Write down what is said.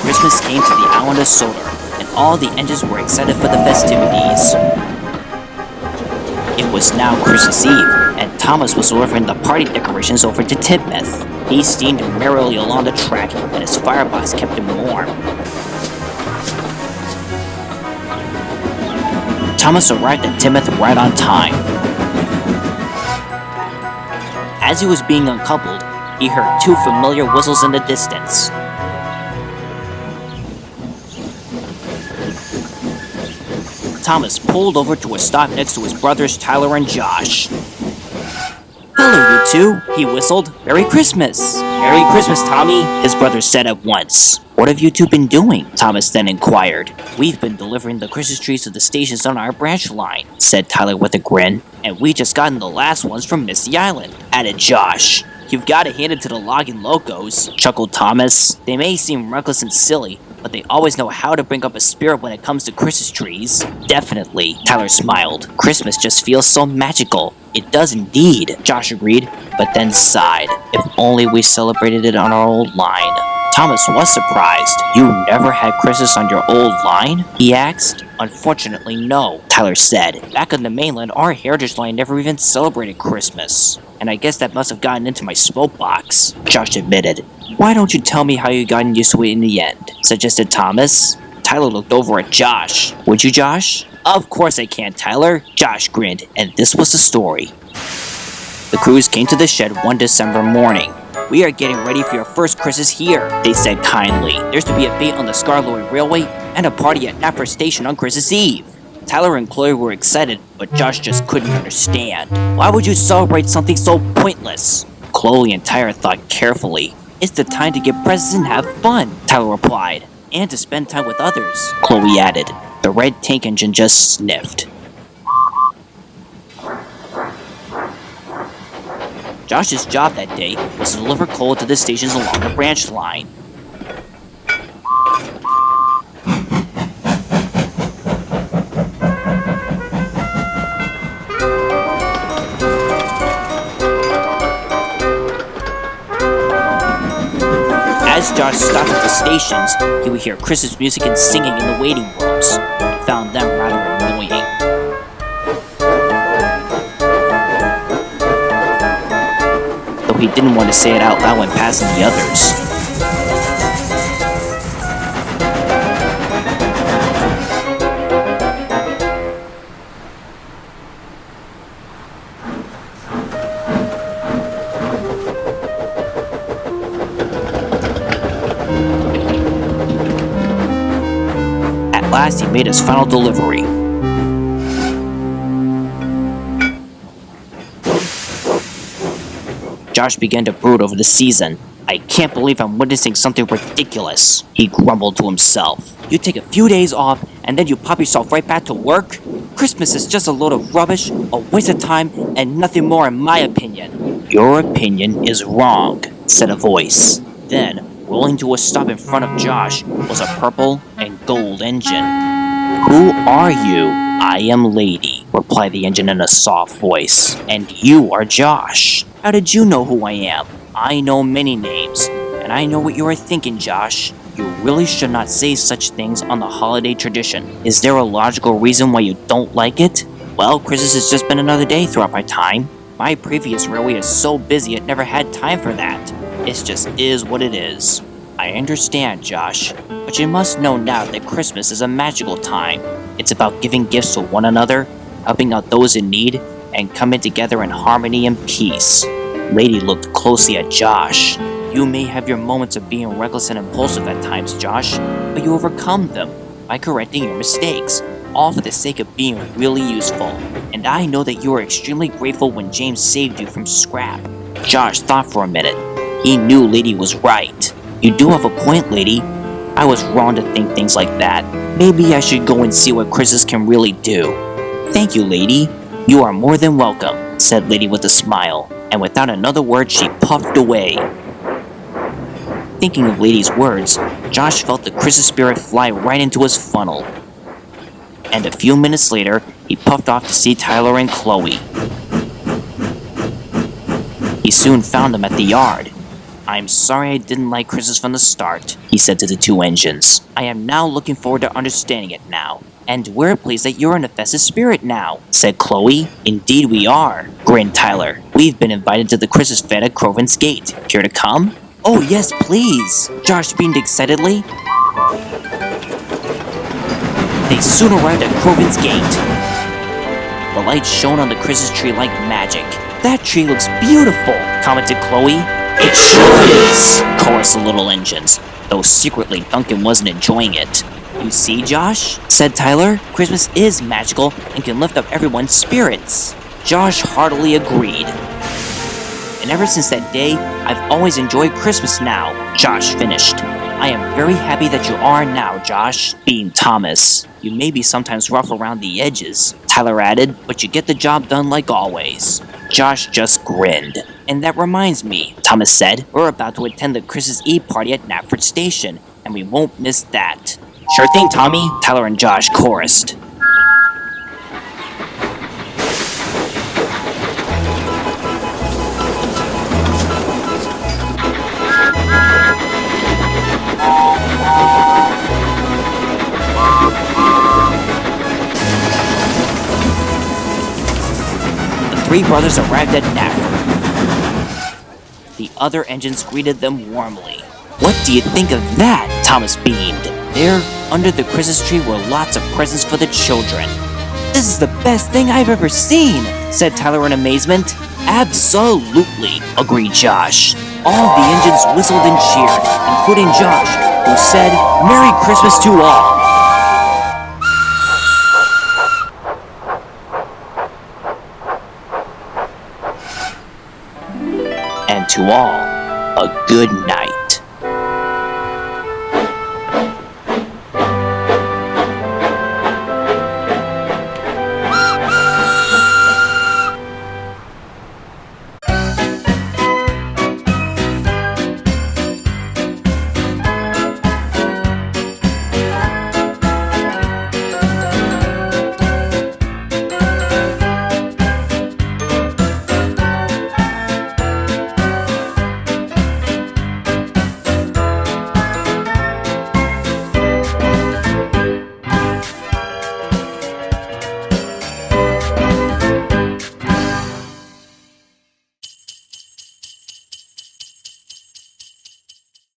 Christmas came to the island of Sodor, and all the engines were excited for the festivities. It was now Christmas Eve, and Thomas was delivering the party decorations over to Tidmouth. He steamed merrily along the track, and his firebox kept him warm. Thomas arrived at Tidmouth right on time. As he was being uncoupled, he heard two familiar whistles in the distance. Thomas pulled over to a stop next to his brothers Tyler and Josh. "Hello, you two," he whistled. "Merry Christmas!" "Merry Christmas, Tommy," his brothers said at once. "What have you two been doing?" Thomas then inquired. "We've been delivering the Christmas trees to the stations on our branch line," said Tyler with a grin. "And we just gotten the last ones from Misty Island," added Josh. "You've got to hand it to the logging locos," chuckled Thomas. "They may seem reckless and silly, but they always know how to bring up a spirit when it comes to Christmas trees." "Definitely," Tyler smiled. "Christmas just feels so magical." "It does indeed," Josh agreed, but then sighed. "If only we celebrated it on our old line." Thomas was surprised. "You never had Christmas on your old line?" he asked. "Unfortunately, no," Tyler said. "Back on the mainland, our heritage line never even celebrated Christmas. And I guess that must have gotten into my smoke box," Josh admitted. "Why don't you tell me how you gotten used to it in the end?" suggested Thomas. Tyler looked over at Josh. "Would you, Josh?" "Of course I can, Tyler," Josh grinned, and this was the story. The crews came to the shed one December morning. "We are getting ready for your first Christmas here," they said kindly. "There's to be a fete on the Scarloy Railway and a party at Napper Station on Christmas Eve." Tyler and Chloe were excited, but Josh just couldn't understand. "Why would you celebrate something so pointless?" Chloe and Tyler thought carefully. "It's the time to get presents and have fun," Tyler replied. "And to spend time with others," Chloe added. The red tank engine just sniffed. Josh's job that day was to deliver coal to the stations along the branch line. As Josh stopped at the stations, he would hear Christmas music and singing in the waiting rooms. He found them rather annoying. Though he didn't want to say it out loud when passing the others. At last, he made his final delivery. Josh began to brood over the season. "I can't believe I'm witnessing something ridiculous," he grumbled to himself. "You take a few days off, and then you pop yourself right back to work? Christmas is just a load of rubbish, a waste of time, and nothing more in my opinion." "Your opinion is wrong," said a voice. Then, rolling to a stop in front of Josh, was a purple and gold engine. "Who are you?" "I am Lady," replied the engine in a soft voice. "And you are Josh." "How did you know who I am?" "I know many names, and I know what you are thinking, Josh. You really should not say such things on the holiday tradition. Is there a logical reason why you don't like it?" "Well, Christmas has just been another day throughout my time. My previous railway is so busy it never had time for that. It just is what it is." "I understand, Josh, but you must know now that Christmas is a magical time. It's about giving gifts to one another, helping out those in need, and coming together in harmony and peace." Lady looked closely at Josh. "You may have your moments of being reckless and impulsive at times, Josh, but you overcome them by correcting your mistakes, all for the sake of being really useful. And I know that you are extremely grateful when James saved you from scrap." Josh thought for a minute. He knew Lady was right. "You do have a point, Lady. I was wrong to think things like that. Maybe I should go and see what Christmas can really do." "Thank you, Lady. You are more than welcome," said Lady with a smile, and without another word she puffed away. Thinking of Lady's words, Josh felt the Christmas spirit fly right into his funnel. And a few minutes later, he puffed off to see Tyler and Chloe. He soon found them at the yard. I'm sorry I didn't like Christmas from the start, he said to the two engines. I am now looking forward to understanding it now. And we're pleased that you're in a festive spirit now, said Chloe. Indeed we are, grinned Tyler. We've been invited to the Christmas Fete at Crovan's Gate. Care to come? Oh yes, please, Josh beamed excitedly. They soon arrived at Crovan's Gate. The lights shone on the Christmas tree like magic. That tree looks beautiful, commented Chloe. It sure is, chorused the little engines, though secretly Duncan wasn't enjoying it. You see, Josh, said Tyler, Christmas is magical and can lift up everyone's spirits. Josh heartily agreed. And ever since that day, I've always enjoyed Christmas now, Josh finished. I am very happy that you are now, Josh, beamed Thomas. You may be sometimes rough around the edges, Tyler added, but you get the job done like always. Josh just grinned. And that reminds me, Thomas said, we're about to attend the Christmas Eve party at Knapford Station, and we won't miss that. Sure thing, Tommy, Tyler and Josh chorused. The three brothers arrived at Knapford. The other engines greeted them warmly. What do you think of that? Thomas beamed. There, under the Christmas tree, were lots of presents for the children. This is the best thing I've ever seen, said Tyler in amazement. Absolutely, agreed Josh. All the engines whistled and cheered, including Josh, who said, Merry Christmas to all. And to all, a good night.